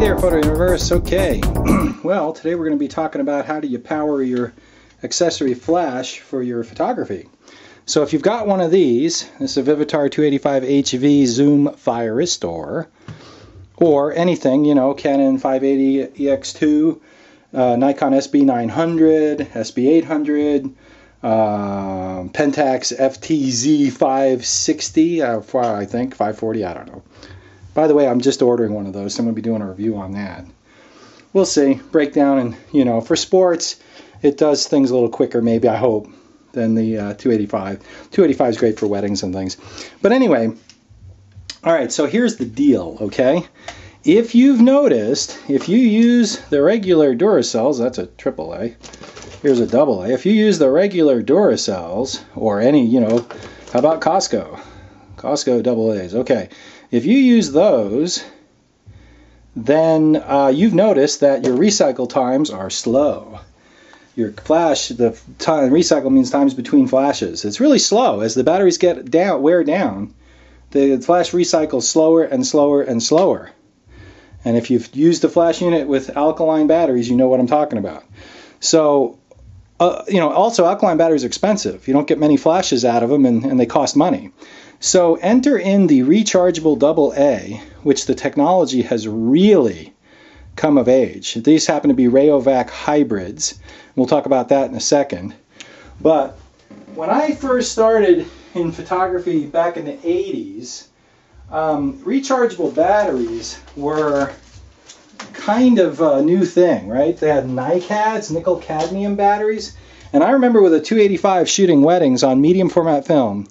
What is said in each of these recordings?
there, Photo Universe. Okay, well, today we're going to be talking about how do you power your accessory flash for your photography. So if you've got one of these, this is a Vivitar 285HV Zoom Fire Restore, or anything, you know, Canon 580 EX2, Nikon SB900, SB800, Pentax FTZ 560, I think, 540, I don't know. By the way, I'm just ordering one of those, so I'm going to be doing a review on that. We'll see. Breakdown, and, you know, for sports, it does things a little quicker, maybe, I hope, than the 285. 285 is great for weddings and things. But anyway, all right, so here's the deal, okay? If you've noticed, if you use the regular Duracells, that's a AAA, here's a AA. If you use the regular Duracells, or any, you know, how about Costco? Costco AA's, okay. If you use those, then you've noticed that your recycle times are slow. Your flash, the time recycle means times between flashes. It's really slow. As the batteries get down, wear down, the flash recycles slower and slower and slower. And if you've used the flash unit with alkaline batteries, you know what I'm talking about. So, you know, also alkaline batteries are expensive. You don't get many flashes out of them, and they cost money. So enter in the Rechargeable AA, which the technology has really come of age. These happen to be Rayovac hybrids. We'll talk about that in a second. But when I first started in photography back in the 80s, rechargeable batteries were kind of a new thing, right? They had NiCads, nickel cadmium batteries. And I remember with a 285 shooting weddings on medium format film,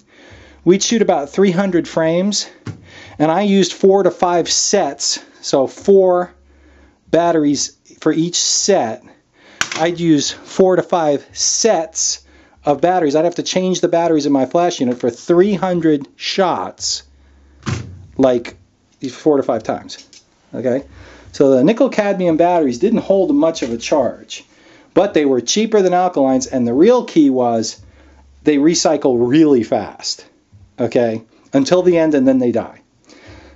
we'd shoot about 300 frames, and I used 4 to 5 sets, so 4 batteries for each set. I'd use 4 to 5 sets of batteries. I'd have to change the batteries in my flash unit for 300 shots, like 4 to 5 times. Okay, so the nickel cadmium batteries didn't hold much of a charge, but they were cheaper than alkalines, and the real key was they recycle really fast. Okay, until the end, and then they die.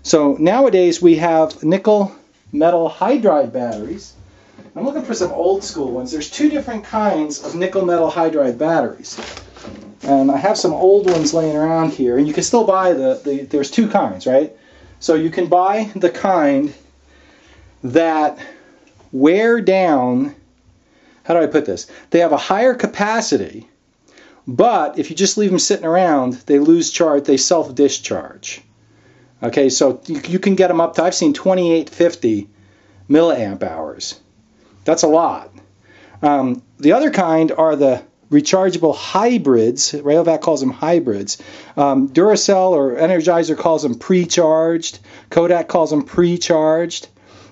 So nowadays we have nickel metal hydride batteries. I'm looking for some old school ones. There's 2 different kinds of nickel metal hydride batteries. And I have some old ones laying around here, and you can still buy there's 2 kinds, right? So you can buy the kind that wear down, how do I put this? They have a higher capacity, but if you just leave them sitting around, they lose charge, they self-discharge. Okay, so you can get them up to, I've seen 2850 milliamp hours. That's a lot. The other kind are the rechargeable hybrids. Rayovac calls them hybrids. Duracell or Energizer calls them pre-charged. Kodak calls them pre-charged.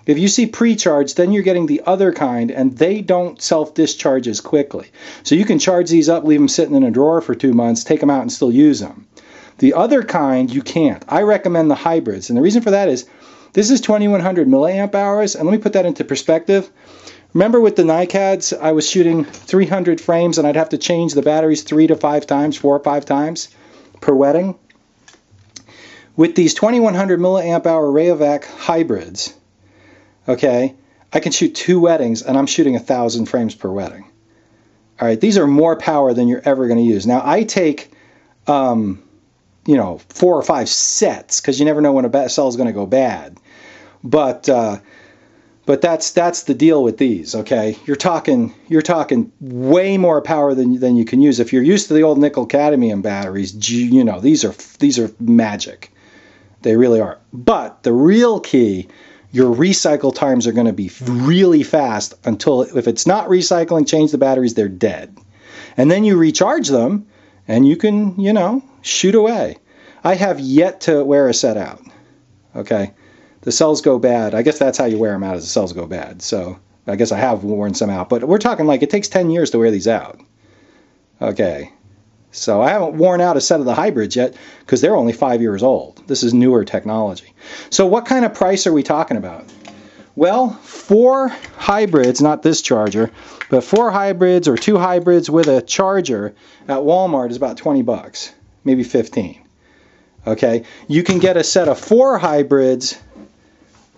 If you see pre-charged, then you're getting the other kind, and they don't self-discharge as quickly. So you can charge these up, leave them sitting in a drawer for 2 months, take them out and still use them. The other kind, you can't. I recommend the hybrids, and the reason for that is this is 2100 milliamp hours, and let me put that into perspective. Remember with the NiCads, I was shooting 300 frames, and I'd have to change the batteries 3 to 5 times, 4 or 5 times per wedding. With these 2100 milliamp hour Rayovac hybrids, okay, I can shoot 2 weddings, and I'm shooting 1,000 frames per wedding. All right, these are more power than you're ever going to use. Now, I take, you know, 4 or 5 sets, because you never know when a cell is going to go bad. But that's the deal with these. Okay, you're talking way more power than you can use. If you're used to the old nickel cadmium batteries, you know, these are magic. They really are. But the real key, your recycle times are going to be really fast until, if it's not recycling, change the batteries, they're dead. And then you recharge them, and you can, you know, shoot away. I have yet to wear a set out. Okay, the cells go bad. I guess that's how you wear them out, as the cells go bad. So I guess I have worn some out, but we're talking like it takes 10 years to wear these out. Okay, so I haven't worn out a set of the hybrids yet, because they're only 5 years old. This is newer technology. So what kind of price are we talking about? Well, 4 hybrids, not this charger, but 4 hybrids or 2 hybrids with a charger at Walmart is about 20 bucks, maybe 15. Okay, you can get a set of 4 hybrids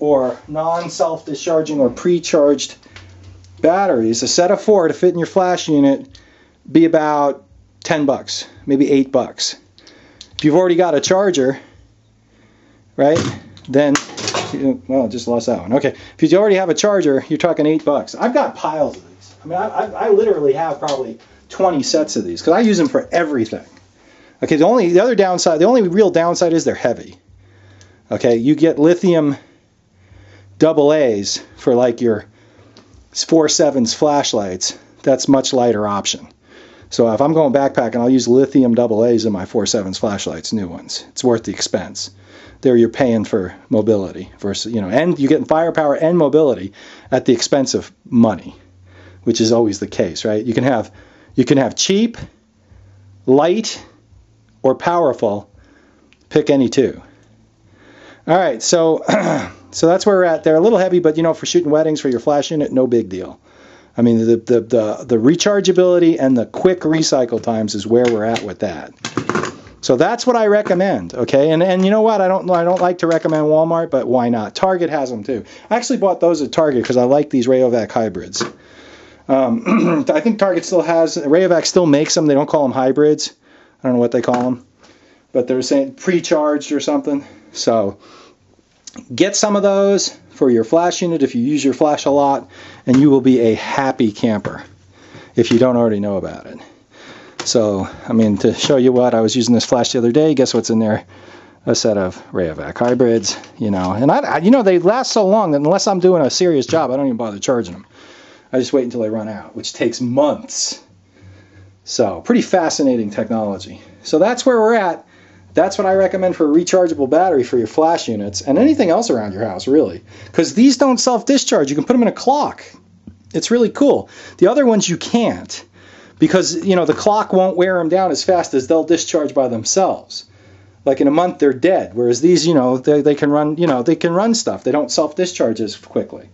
or non-self-discharging or pre-charged batteries, a set of 4 to fit in your flash unit, be about 10 bucks, maybe 8 bucks. If you've already got a charger, right, then, well, I just lost that one. Okay, if you already have a charger, you're talking 8 bucks. I've got piles of these. I mean, I literally have probably 20 sets of these because I use them for everything. Okay, the only real downside is they're heavy. Okay, you get lithium AA's for like your 4.7s flashlights. That's much lighter option. So if I'm going backpacking, I'll use lithium AA's in my 4.7s flashlights, new ones. It's worth the expense. There you're paying for mobility versus, you know, and you're getting firepower and mobility at the expense of money, which is always the case, right? You can have cheap, light, or powerful. Pick any two. All right, so so that's where we're at. They're a little heavy, but you know, for shooting weddings for your flash unit, no big deal. I mean, the rechargeability and the quick recycle times is where we're at with that. So that's what I recommend, okay? And you know what? I don't like to recommend Walmart, but why not? Target has them too. I actually bought those at Target because I like these Rayovac hybrids. I think Target still has, Rayovac still makes them. They don't call them hybrids. I don't know what they call them, but they're saying pre-charged or something. So get some of those for your flash unit if you use your flash a lot, and you will be a happy camper if you don't already know about it. So, I mean, to show you what, I was using this flash the other day. Guess what's in there? A set of Rayovac hybrids, you know. And, you know, they last so long that unless I'm doing a serious job, I don't even bother charging them. I just wait until they run out, which takes months. So, pretty fascinating technology. So that's where we're at. That's what I recommend for a rechargeable battery for your flash units and anything else around your house, really. Because these don't self-discharge. You can put them in a clock. It's really cool. The other ones you can't because, you know, the clock won't wear them down as fast as they'll discharge by themselves. Like in a month, they're dead. Whereas these, you know, they can run, you know, they can run stuff. They don't self-discharge as quickly.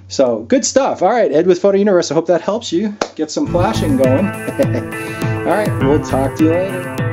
So, good stuff. All right, Ed with Photo Universe. I hope that helps you get some flashing going. All right, we'll talk to you later.